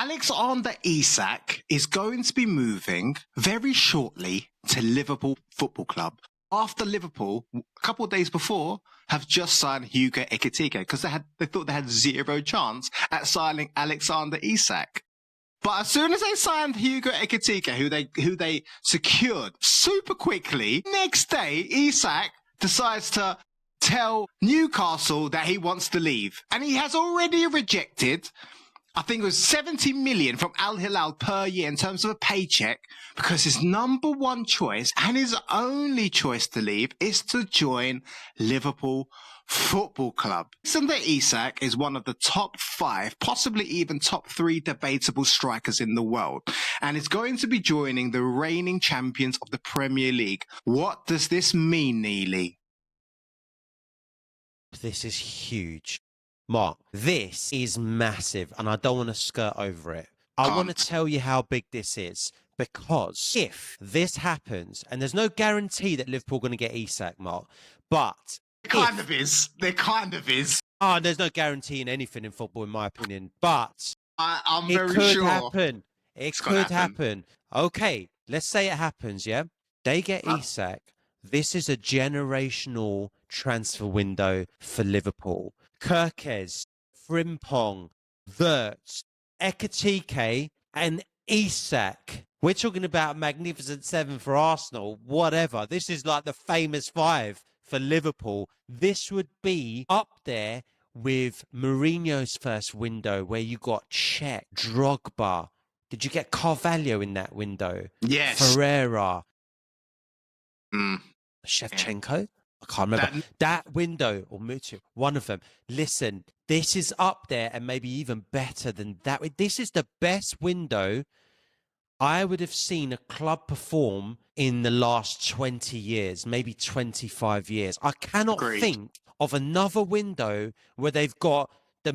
Alexander Isak is going to be moving very shortly to Liverpool Football Club after Liverpool, a couple of days before, have just signed Hugo Ekitike because they thought they had zero chance at signing Alexander Isak. But as soon as they signed Hugo Ekitike, who they secured super quickly, next day Isak decides to tell Newcastle that he wants to leave, and he has already rejected, I think it was 70 million from Al Hilal per year in terms of a paycheck, because his number one choice and his only choice to leave is to join Liverpool Football Club. Alexander Isak is one of the top 5, possibly even top 3 debatable strikers in the world, and is going to be joining the reigning champions of the Premier League. What does this mean, Neely? This is huge. Mark, this is massive, and I don't want to skirt over it. I want to tell you how big this is, because if this happens, and there's no guarantee that Liverpool are going to get Isak, Mark, but... There kind of is. Oh, there's no guarantee in anything in football, in my opinion, but... I'm very sure. It could happen. It could happen. Okay, let's say it happens, yeah? They get Isak. This is a generational transfer window for Liverpool. Kirkiz, Frimpong, Wirtz, Ekitike, and Isak. We're talking about Magnificent 7 for Arsenal, whatever. This is like the famous 5 for Liverpool. This would be up there with Mourinho's first window, where you got Cech, Drogba. Did you get Carvalho in that window? Yes. Ferreira. Shevchenko? I can't remember. That window, or Mutu, one of them. Listen, this is up there and maybe even better than that. This is the best window I would have seen a club perform in the last 20 years, maybe 25 years. I cannot think of another window where they've got the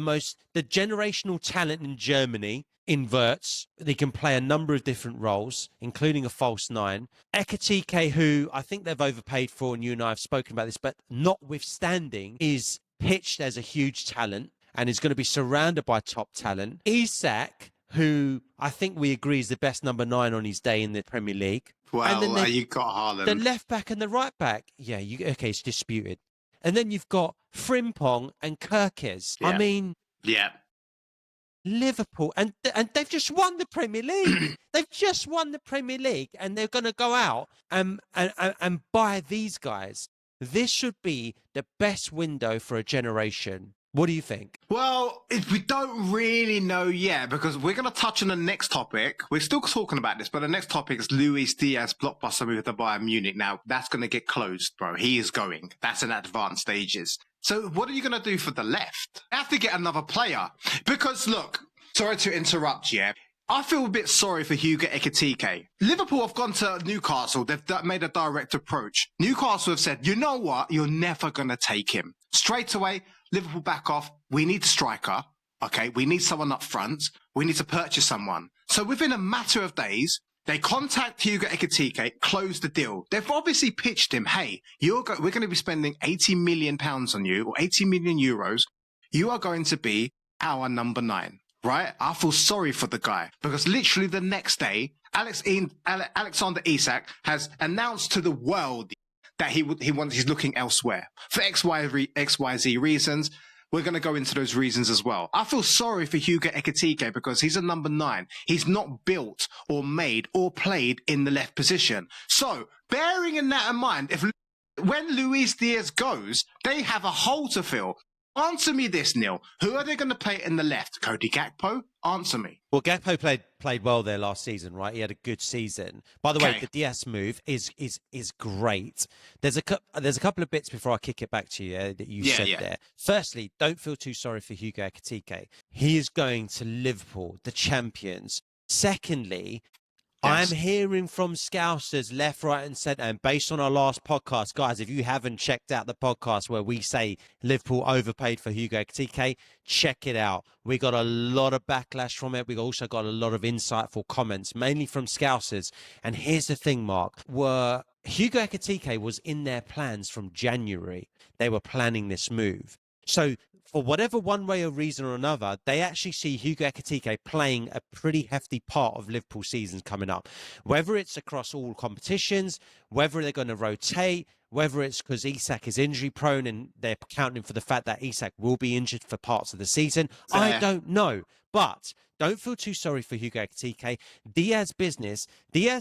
generational talent in Germany. In Wirtz, they can play a number of different roles, including a false 9. Ekitike, who I think they've overpaid for, and you and I have spoken about this, but notwithstanding, is pitched as a huge talent and is going to be surrounded by top talent. Isak, who I think we agree is the best number 9 on his day in the Premier League. Well, and then you've got Haaland. The left back and the right back. Yeah, okay, it's disputed. And then you've got Frimpong and Kirkiz. Yeah. I mean... Yeah. Liverpool, and they've just won the Premier League. They've just won the Premier League, and they're going to go out and buy these guys. This should be the best window for a generation. What do you think? Well, we don't really know yet, because we're going to touch on the next topic. We're still talking about this, but the next topic is Luis Díaz blockbuster move to Bayern Munich. Now, that's going to get closed, bro. He is going. That's in advanced stages. So what are you going to do for the left? I have to get another player. Because, look, sorry to interrupt you. I feel a bit sorry for Hugo Ekitike. Liverpool have gone to Newcastle. They've made a direct approach. Newcastle have said, you know what? You're never going to take him. Straight away, Liverpool back off. We need a striker. Okay, we need someone up front. We need to purchase someone. So within a matter of days, they contact Hugo Ekitike, close the deal. They've obviously pitched him, hey, we're going to be spending £80 million on you, or 80 million euros. You are going to be our number 9, right? I feel sorry for the guy, because literally the next day, Alexander Isak has announced to the world that he's looking elsewhere for XYZ reasons. We're going to go into those reasons as well. I feel sorry for Hugo Ekitike, because he's a number 9. He's not built or made or played in the left position. So bearing in that in mind, when Luis Díaz goes, they have a hole to fill. Answer me this, Neil. Who are they going to play in the left? Cody Gakpo? Answer me. Well, Gakpo played well there last season, right? He had a good season. By the way, the Díaz move is great. There's a couple of bits before I kick it back to you that you said there. Firstly, don't feel too sorry for Hugo Ekitike. He is going to Liverpool, the champions. Secondly, I'm hearing from Scousers left, right and centre. And based on our last podcast, guys, if you haven't checked out the podcast where we say Liverpool overpaid for Hugo Ekitike, check it out. We got a lot of backlash from it. We also got a lot of insightful comments, mainly from Scousers. And here's the thing, Mark, Hugo Ekitike was in their plans from January. They were planning this move. So for whatever one way or reason or another, they actually see Hugo Ekitike playing a pretty hefty part of Liverpool seasons coming up. Whether it's across all competitions, whether they're going to rotate, whether it's because Isak is injury prone and they're counting for the fact that Isak will be injured for parts of the season, I don't know. But don't feel too sorry for Hugo Ekitike. Diaz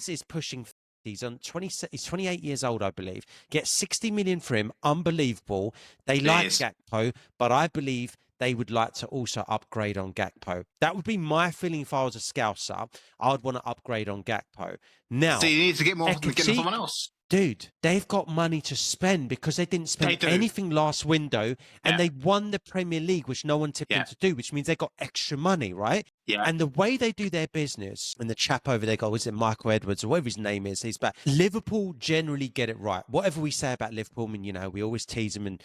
is pushing. He's 28 years old, I believe. Get 60 million for him. Unbelievable. They like Gakpo, but I believe they would like to also upgrade on Gakpo. That would be my feeling if I was a Scouser. I would want to upgrade on Gakpo. Now, so you need to get more than getting someone else. Dude, they've got money to spend because they didn't spend anything last window and they won the Premier League, which no one tipped them to do, which means they got extra money, right? Yeah. And the way they do their business, and the chap over there, is it Michael Edwards or whatever his name is, he's back. Liverpool generally get it right. Whatever we say about Liverpool, I mean, we always tease them and,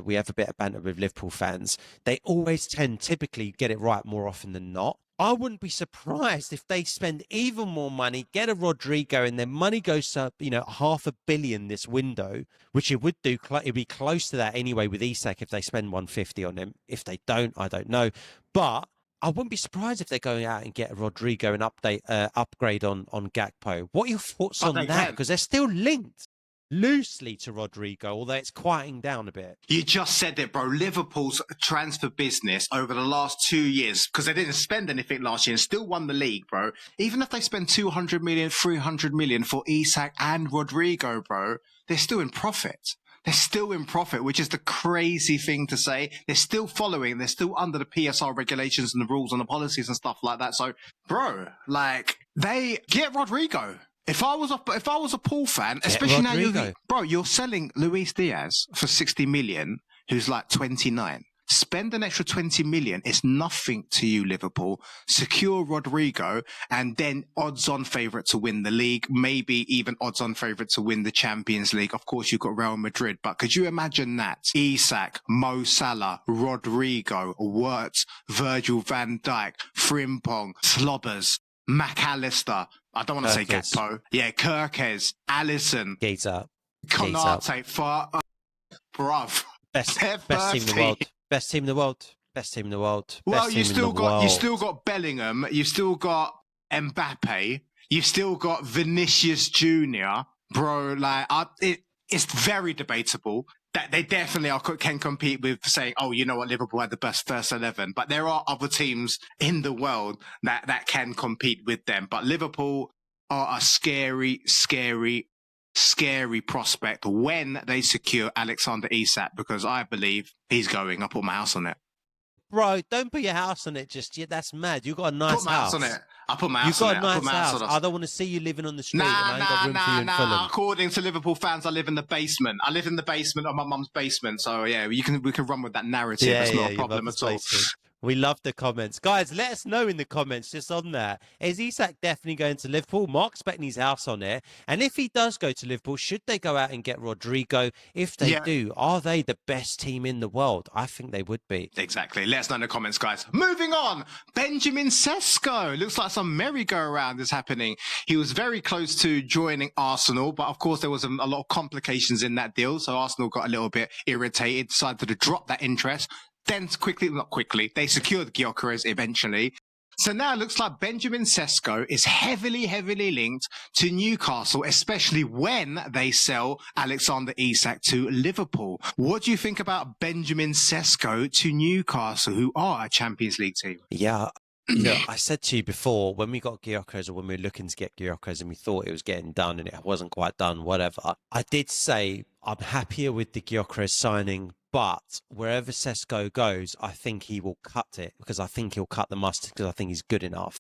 we have a bit of banter with Liverpool fans. They always typically get it right more often than not. I wouldn't be surprised if they spend even more money, get a Rodrigo, and their money goes to, $500 million this window, which it would do. It'd be close to that anyway with Isak if they spend 150 on him. If they don't, I don't know. But I wouldn't be surprised if they're going out and get a Rodrigo and upgrade on Gakpo. What are your thoughts on that? Because they're still linked loosely to Rodrigo, although it's quieting down a bit. You just said it, bro. Liverpool's transfer business over the last 2 years, because they didn't spend anything last year and still won the league, bro. Even if they spend 200 million, 300 million for Isak and Rodrigo, bro, they're still in profit. They're still in profit, which is the crazy thing to say. They're still following. They're still under the PSR regulations and the rules and the policies and stuff like that. So, bro, they get Rodrigo. If I was a Pool fan, especially now you're selling Luis Díaz for 60 million, who's 29. Spend an extra 20 million. It's nothing to you, Liverpool. Secure Rodrigo and then odds-on favourite to win the league, maybe even odds-on favourite to win the Champions League. Of course, you've got Real Madrid, but could you imagine that? Isak, Mo Salah, Rodrigo, Wirtz, Virgil van Dijk, Frimpong, Slobbers, McAllister. I don't want to say Gakpo. Yeah, Kirkiz, Alisson, Konate, bruv. Best team in the world. Best team in the world. Best teim in the world. Well, you still got Bellingham. You've still got Mbappe. You've still got Vinicius Junior. Bro, it's very debatable. That they definitely can compete with saying, oh, you know what, Liverpool had the best first 11. But there are other teams in the world that can compete with them. But Liverpool are a scary, scary, scary prospect when they secure Alexander Isak, because I believe he's going. I'll put my house on it. Bro, don't put your house on it just yet. That's mad. You've got a nice house. On it. I'll put my house on it. You've got a nice house. I don't want to see you living on the street and I ain't got room for you in Fulham. According to Liverpool fans, I live in the basement. I live in the basement of my mum's basement. So, yeah, we can run with that narrative. It's not a problem at all. We love the comments. Guys, let us know in the comments just on that. Is Isak definitely going to Liverpool? Mark's betting his house on it. And if he does go to Liverpool, should they go out and get Rodrigo? If they do, are they the best team in the world? I think they would be. Exactly. Let us know in the comments, guys. Moving on. Benjamin Sesko. Looks like some merry-go-round is happening. He was very close to joining Arsenal, but of course there was a lot of complications in that deal. So Arsenal got a little bit irritated, decided to drop that interest. Then they secured Gyökeres eventually. So now it looks like Benjamin Sesko is heavily, heavily linked to Newcastle, especially when they sell Alexander Isak to Liverpool. What do you think about Benjamin Sesko to Newcastle, who are a Champions League team? Yeah. Look, I said to you before, when we got Gyökeres, or when we were looking to get Gyökeres and we thought it was getting done and it wasn't quite done, whatever, I did say I'm happier with the Gyökeres signing, but wherever Sesko goes, I think he will cut it, because I think he'll cut the mustard, because I think he's good enough.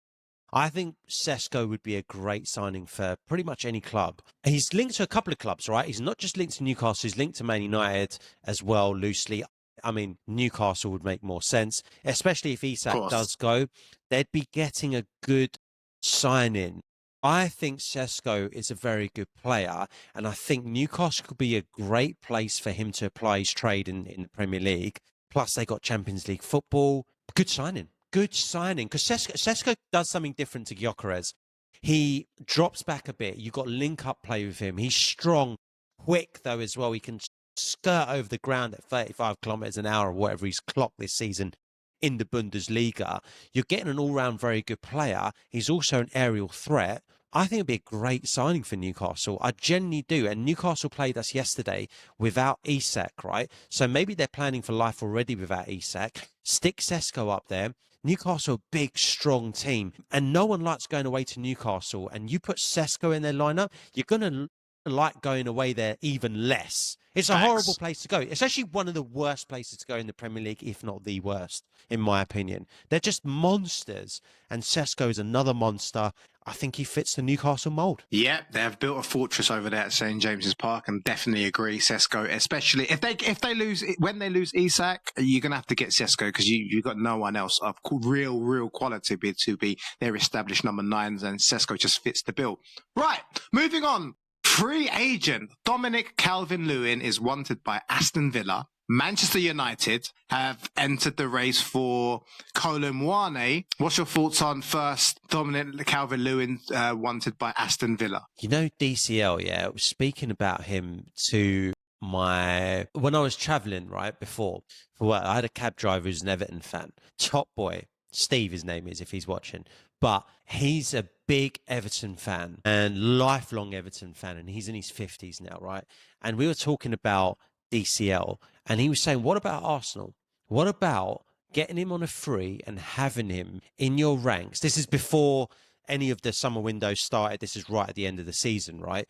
I think Sesko would be a great signing for pretty much any club. He's linked to a couple of clubs, right? He's not just linked to Newcastle, he's linked to Man United as well, loosely. I mean, Newcastle would make more sense, especially if Isak does go. They'd be getting a good sign-in. I think Sesko is a very good player, and I think Newcastle could be a great place for him to apply his trade in the Premier League. Plus, they got Champions League football. Good signing. Good signing. Because Sesko does something different to Gyökeres. He drops back a bit. You've got link-up play with him. He's strong, quick, though, as well. He can skirt over the ground at 35 kilometres an hour or whatever he's clocked this season in the Bundesliga. You're getting an all-round very good player. He's also an aerial threat. I think it'd be a great signing for Newcastle. I genuinely do. And Newcastle played us yesterday without Isak, right? So maybe they're planning for life already without Isak. Stick Sesko up there. Newcastle, big, strong team. And no one likes going away to Newcastle. And you put Sesko in their lineup, you're going to like going away there even less. It's a horrible place to go. It's actually one of the worst places to go in the Premier League, if not the worst, in my opinion. They're just monsters. And Sesko is another monster. I think he fits the Newcastle mould. Yeah, they've built a fortress over there at St. James's Park, and definitely agree, Sesko, especially if they lose, when they lose Isak, you're going to have to get Sesko because you've got no one else of real quality to be their established number 9s, and Sesko just fits the bill. Right, moving on. Free agent Dominic CalvertLewin is wanted by Aston Villa. Manchester United have entered the race for Kolo Muane. What's your thoughts on first Dominic Calvert-Lewin wanted by Aston Villa? You know, DCL, yeah, I was speaking about him to when I was travelling, right, before for work. I had a cab driver who's an Everton fan. Top boy. Steve, his name is, if he's watching. But he's a big Everton fan and lifelong Everton fan. And he's in his 50s now, right? And we were talking about DCL. And he was saying, what about Arsenal? What about getting him on a free and having him in your ranks? This is before any of the summer windows started. This is right at the end of the season, right?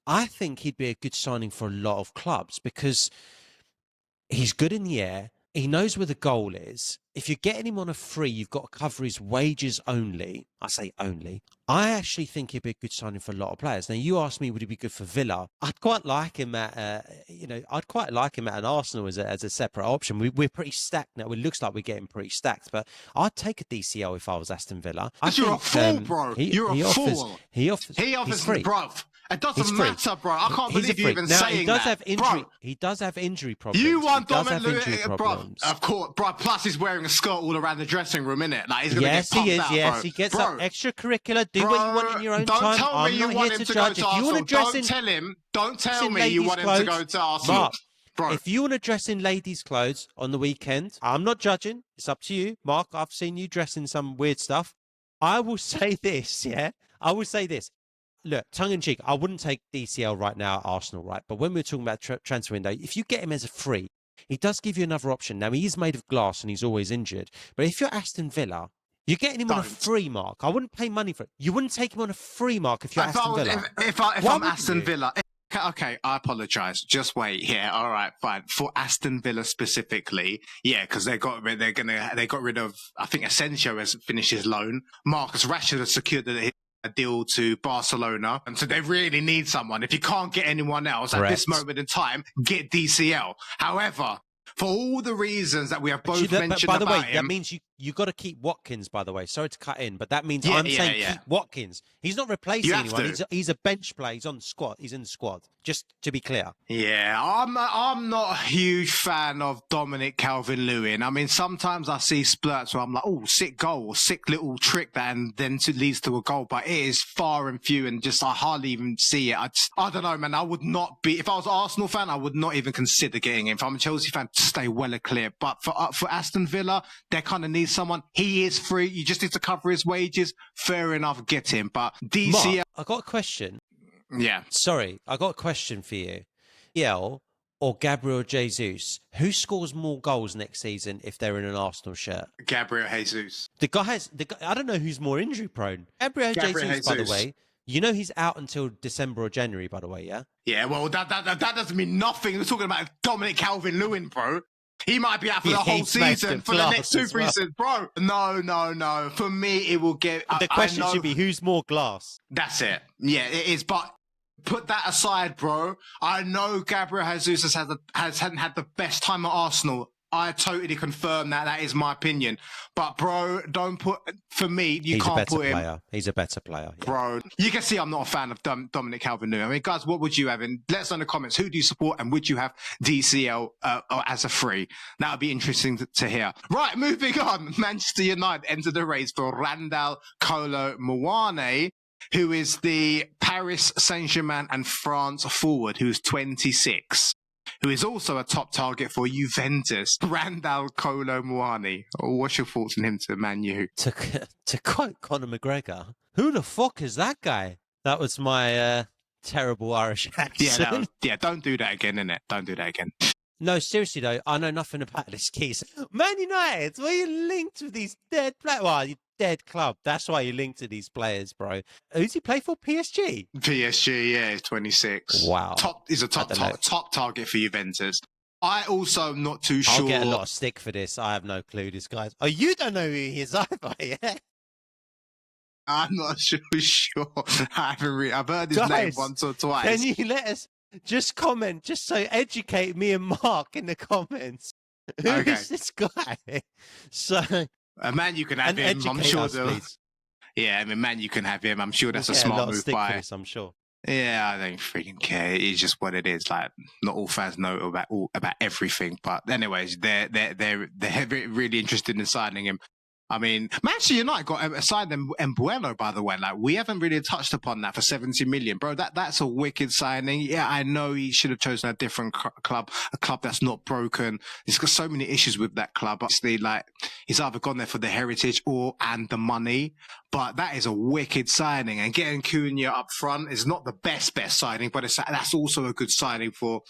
I think he'd be a good signing for a lot of clubs because he's good in the air. He knows where the goal is. If you're getting him on a free, you've got to cover his wages only. I say only. I actually think he'd be a good signing for a lot of players. Now, you asked me, would he be good for Villa? I'd quite like him at, I'd quite like him at an Arsenal as a separate option. We're pretty stacked now. It looks like we're getting pretty stacked, but I'd take a DCL if I was Aston Villa. You're a fool, bro. You're a fool. He offers free. Bro. It doesn't matter, bro. I can't believe you even saying that. He does have injury problems. You want Dominic Lewin, bro? Of course, bro. Plus, he's wearing a skirt all around the dressing room, innit? Like he's gonna get pumped out, bro. Yes, he gets up extracurricular. Do what you want in your own time. Don't tell me I'm you not want here him to to go judge. to If you want to dress Arsenal. in, Don't tell me you want him to go to Arsenal, Mark, bro. if you want to dress in ladies' clothes on the weekend, I'm not judging. It's up to you, Mark. I've seen you dress in some weird stuff. I will say this, yeah. I will say this. Look, tongue-in-cheek, I wouldn't take DCL right now at Arsenal, right? But when we're talking about transfer window, if you get him as a free, he does give you another option. Now, he is made of glass and he's always injured. But if you're Aston Villa, you're getting him on a free, Mark. I wouldn't pay money for it. You wouldn't take him on a free, Mark, if you're Aston Villa. If I'm Aston Villa... Okay, I apologise. Just wait. Yeah, all right, fine. For Aston Villa specifically, yeah, because they got rid of. I think Asensio has finished his loan. Marcus Rashford has secured a deal to Barcelona, and so they really need someone. If you can't get anyone else at this moment in time, get DCL. However, for all the reasons that we have both mentioned by the way, him, that means you got to keep Watkins, by the way. Sorry to cut in, but that means I'm saying keep Watkins. He's not replacing anyone. He's a bench player. He's on the squad. He's in the squad. Just to be clear. Yeah, I'm not a huge fan of Dominic Calvert-Lewin. I mean, sometimes I see splurts where I'm like, oh, sick goal, sick little trick that and then leads to a goal. But it is far and few and just I hardly even see it. I don't know, man. I would not be, if I was an Arsenal fan, I would not even consider getting him. If I'm a Chelsea fan, stay well clear. But for Aston Villa, they kind of need someone. He is free. You just need to cover his wages. Fair enough, get him. But DCL... Mark, I got a question. Yeah. Sorry, I got a question for you. Yell or Gabriel Jesus, who scores more goals next season if they're in an Arsenal shirt? Gabriel Jesus. The guy, I don't know who's more injury prone. Gabriel Jesus, by the way, you know he's out until December or January, by the way, yeah? Yeah, well, that doesn't mean nothing. We're talking about Dominic Calvert-Lewin, bro. He might be out for the whole season, for the next 2 seasons, bro. No. For me, it will get... The question should be, who's more glass? That's it. Yeah, it is. But put that aside, bro. I know Gabriel Jesus hasn't had the best time at Arsenal. I totally confirm that. That is my opinion. But, bro, don't put... For me, you can't put him... He's a better player. Yeah. Bro, you can see I'm not a fan of Dominic Calvert-Lewin. I mean, guys, what would you have? And let us know in the comments. Who do you support? And would you have DCL as a free? That would be interesting to hear. Right, moving on. Manchester United entered the race for Randall Kolo Muane. who is the Paris Saint-Germain and France forward, who's 26, who is also a top target for Juventus, Randall Kolo Muani. What's your thoughts on him to Man U? To quote Conor McGregor, who the fuck is that guy? That was my terrible Irish accent. Yeah, don't do that again, innit? Don't do that again. No, seriously though, I know nothing about this case. Man United, why are you linked with these dead players? Well, you dead club. That's why you're linked to these players, bro. Who's he play for? PSG? PSG, yeah, he's 26. Wow. He's a top target for Juventus. I also am not too sure. I'll get a lot of stick for this. I have no clue. This guy's. Oh, you don't know who he is either, yeah? I'm not sure. I've heard his name once or twice. Can you let us just comment, just so educate me and Mark in the comments? Who is this guy? So, Man, you can have him. I'm sure. Yeah, I mean, Man, you can have him. I'm sure that's a smart move by. This, I'm sure. Yeah, I don't freaking care. It's just what it is. Like, not all fans know about everything. But anyways, they're really interested in signing him. I mean, Manchester United got signed Mbuemo, by the way. Like, we haven't really touched upon that for 70 million, bro. That's a wicked signing. Yeah, I know he should have chosen a different club, a club that's not broken. He's got so many issues with that club. Obviously, like, he's either gone there for the heritage and the money. But that is a wicked signing. And getting Cunha up front is not the best signing, but that's also a good signing for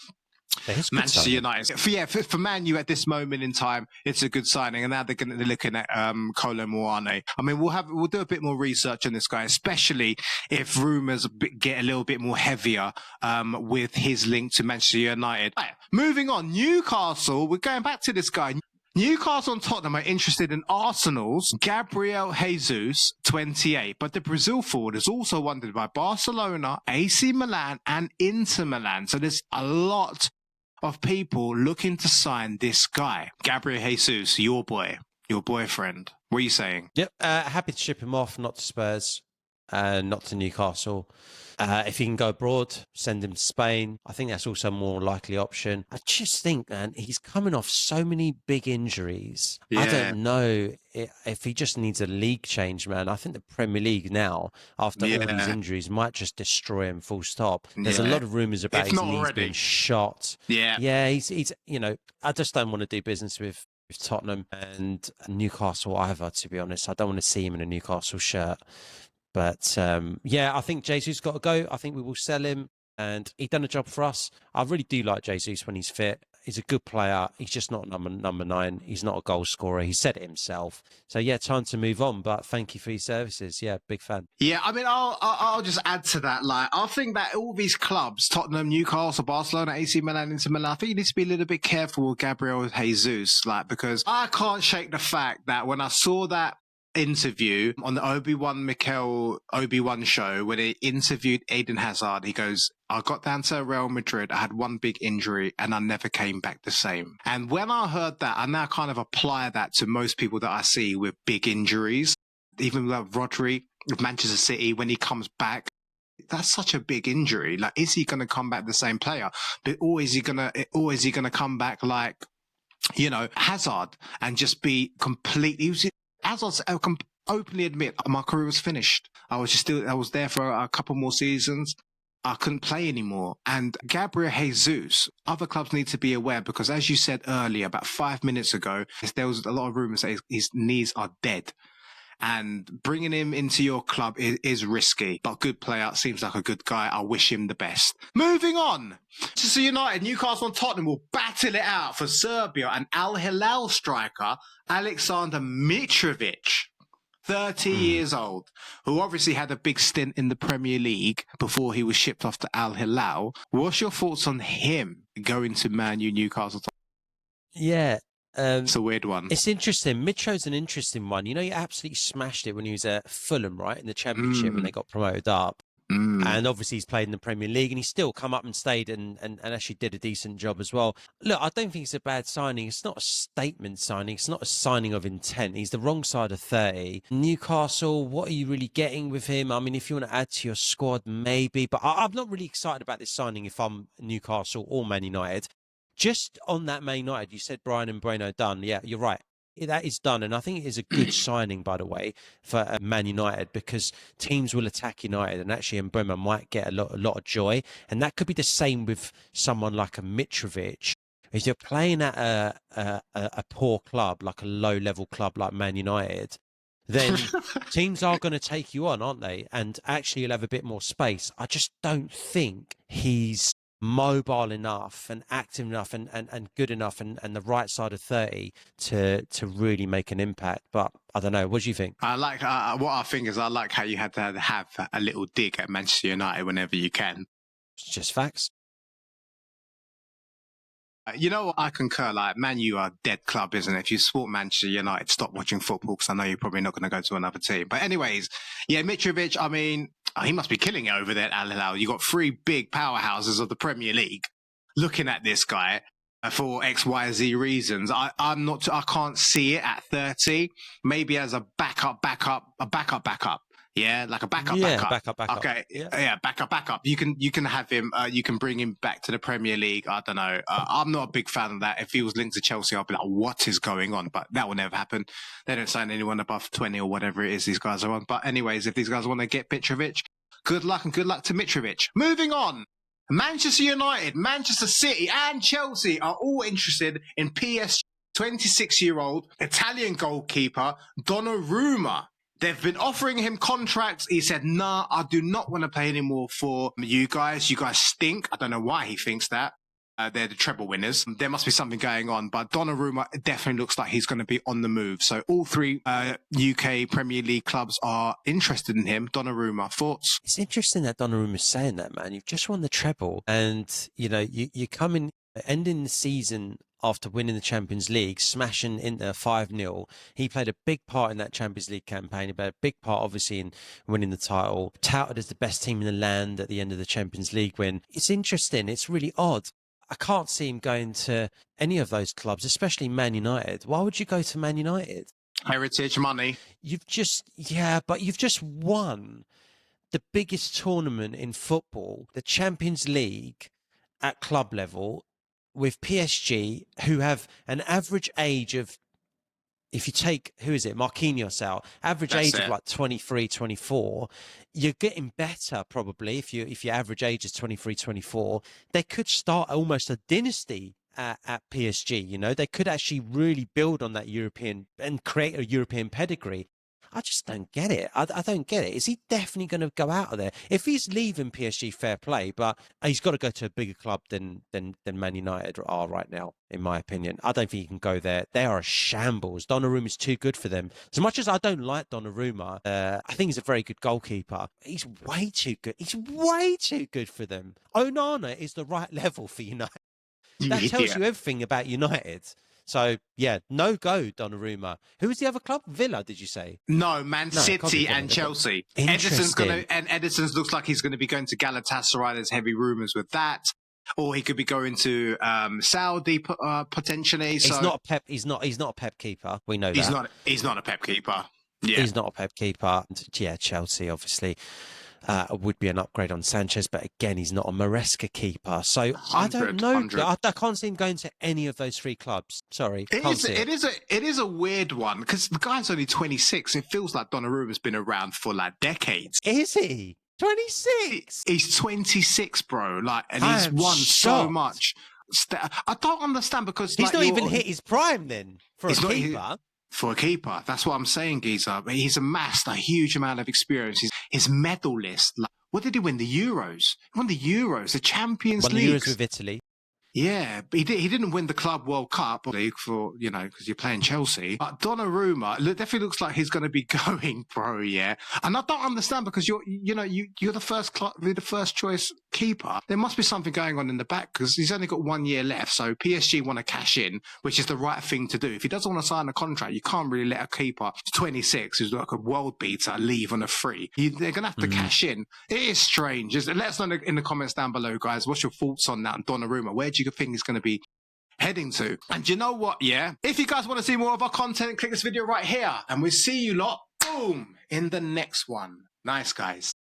Manchester United. For Man U at this moment in time, it's a good signing. And now they're looking at Kolo Muani. I mean, we'll do a bit more research on this guy, especially if rumours get a little bit more heavier with his link to Manchester United. Right, moving on, Newcastle. We're going back to this guy. Newcastle and Tottenham are interested in Arsenal's Gabriel Jesus, 28. But the Brazil forward is also wanted by Barcelona, AC Milan, and Inter Milan. So there's a lot of people looking to sign this guy. Gabriel Jesus, your boyfriend. What are you saying? Yep, happy to ship him off, not to Spurs, not to Newcastle. If he can go abroad, send him to Spain. I think that's also a more likely option. I just think, man, he's coming off so many big injuries. Yeah. I don't know if he just needs a league change, man. I think the Premier League now, after all these injuries, might just destroy him full stop. There's a lot of rumours about his knees being shot. Yeah, he's you know, I just don't want to do business with Tottenham and Newcastle either, to be honest. I don't want to see him in a Newcastle shirt. But, I think Jesus got to go. I think we will sell him, and he's done a job for us. I really do like Jesus when he's fit. He's a good player. He's just not number 9. He's not a goal scorer. He said it himself. So, yeah, time to move on. But thank you for your services. Yeah, big fan. Yeah, I mean, I'll just add to that. Like, I think that all these clubs, Tottenham, Newcastle, Barcelona, AC Milan, Inter Milan, I think you need to be a little bit careful with Gabriel Jesus. Like, because I can't shake the fact that when I saw that interview on the Obi-Wan show where they interviewed Eden Hazard, he goes, I got down to Real Madrid, I had one big injury and I never came back the same. And when I heard that, I now kind of apply that to most people that I see with big injuries. Even like Rodri with Manchester City, when he comes back, that's such a big injury. Like, is he going to come back the same player? Or is he going to come back like, you know, Hazard and just be completely... As I openly admit, my career was finished. I was there for a couple more seasons. I couldn't play anymore. And Gabriel Jesus, other clubs need to be aware because, as you said earlier, about 5 minutes ago, there was a lot of rumors that his knees are dead. And bringing him into your club is risky. But good player, seems like a good guy. I wish him the best. Moving on. Manchester United, Newcastle and Tottenham will battle it out for Serbia and Al Hilal striker Alexander Mitrovic, 30 years old, who obviously had a big stint in the Premier League before he was shipped off to Al Hilal. What's your thoughts on him going to Man U, Newcastle? Yeah. It's a weird one. It's interesting. Mitro's an interesting one. You know, he absolutely smashed it when he was at Fulham, right, in the Championship when they got promoted up. And obviously he's played in the Premier League and he's still come up and stayed and actually did a decent job as well. Look, I don't think it's a bad signing. It's not a statement signing. It's not a signing of intent. He's the wrong side of 30. Newcastle, what are you really getting with him? I mean, if you want to add to your squad, maybe. But I'm not really excited about this signing if I'm Newcastle or Man United. Just on that Man United, you said Brian and Breno done. Yeah, you're right. that is done, and I think it is a good signing, by the way, for Man United, because teams will attack United, and actually Mbeumo might get a lot of joy, and that could be the same with someone like a Mitrovic. If you're playing at a poor club, like a low-level club like Man United, then teams are going to take you on, aren't they? And actually, you'll have a bit more space. I just don't think he's mobile enough and active enough and good enough and the right side of 30 to really make an impact. But I don't know. What do you think? I like what I think is I like how you had to have a little dig at Manchester United whenever you can. It's just facts. You know what? I concur. Like, Man U are a dead club, isn't it? If you support Manchester United, stop watching football, because I know you're probably not going to go to another team. But anyways, yeah, Mitrovic, I mean, he must be killing it over there at Al Hilal. You got three big powerhouses of the Premier League looking at this guy for XYZ reasons. I can't see it at 30. Maybe as a backup. Yeah, like a backup. Backup. Okay, yeah, backup. You can have him. You can bring him back to the Premier League. I don't know. I'm not a big fan of that. If he was linked to Chelsea, I'd be like, what is going on? But that will never happen. They don't sign anyone above 20 or whatever it is these guys are on. But anyways, if these guys want to get Mitrovic, good luck, and good luck to Mitrovic. Moving on. Manchester United, Manchester City, and Chelsea are all interested in PSG 26-year-old Italian goalkeeper Donnarumma. They've been offering him contracts. He said, nah, I do not want to play anymore for you guys. You guys stink. I don't know why he thinks that. They're the treble winners. There must be something going on. But Donnarumma definitely looks like he's going to be on the move. So all three UK Premier League clubs are interested in him. Donnarumma, thoughts? It's interesting that Donnarumma's saying that, man. You've just won the treble. And, you know, you come in, ending the season after winning the Champions League, smashing Inter 5-0. He played a big part in that Champions League campaign. He played a big part, obviously, in winning the title. Touted as the best team in the land at the end of the Champions League win. It's interesting. It's really odd. I can't see him going to any of those clubs, especially Man United. Why would you go to Man United? Heritage, money. You've just won the biggest tournament in football, the Champions League at club level, with PSG, who have an average age of, if you take, Marquinhos out, average age of like 23, 24, you're getting better probably if your average age is 23, 24. They could start almost a dynasty at PSG, you know. They could actually really build on that European and create a European pedigree. I just don't get it. I don't get it. Is he definitely going to go out of there? If he's leaving PSG, fair play, but he's got to go to a bigger club than Man United are right now, in my opinion. I don't think he can go there. They are a shambles. Donnarumma is too good for them. As much as I don't like Donnarumma, I think he's a very good goalkeeper. He's way too good. He's way too good for them. Onana is the right level for United. That tells you everything about United. So, yeah, no go, Donnarumma. Who was the other club? Villa, did you say? No, Man City and Chelsea. Edison's looks like he's going to be going to Galatasaray. There's heavy rumours with that. Or he could be going to Saudi potentially. He's not a Pep keeper. We know that. He's not a Pep keeper. Yeah. He's not a Pep keeper. Yeah, Chelsea, obviously. Would be an upgrade on Sanchez, but again, he's not a Maresca keeper. So I don't know. I can't see him going to any of those three clubs. Sorry. It is a weird one because the guy's only 26. It feels like Donnarumma's been around for like decades. Is he? 26? He's 26, bro. Like, and he's won so much. I don't understand because he's not even hit his prime then for a keeper. For a keeper, that's what I'm saying, Geezer. He's amassed a huge amount of experience. His medal list. Like, what did he win? The Euros. He won the Euros, the Champions League. Won the Euros with Italy. Yeah, but he didn't win the Club World Cup for, you know, because you're playing Chelsea. But Donnarumma definitely looks like he's going to be going pro, yeah. And I don't understand because you're the first choice keeper. There must be something going on in the back because he's only got 1 year left. So PSG want to cash in, which is the right thing to do. If he doesn't want to sign a contract, you can't really let a keeper 26 who's like a world beater leave on a free. They're going to have to cash in. It is strange. Let us know in the comments down below, guys. What's your thoughts on that? And Donnarumma, where do you think he's going to be heading to? And you know what, yeah? If you guys want to see more of our content, click this video right here. And we'll see you lot, boom, in the next one. Nice, guys.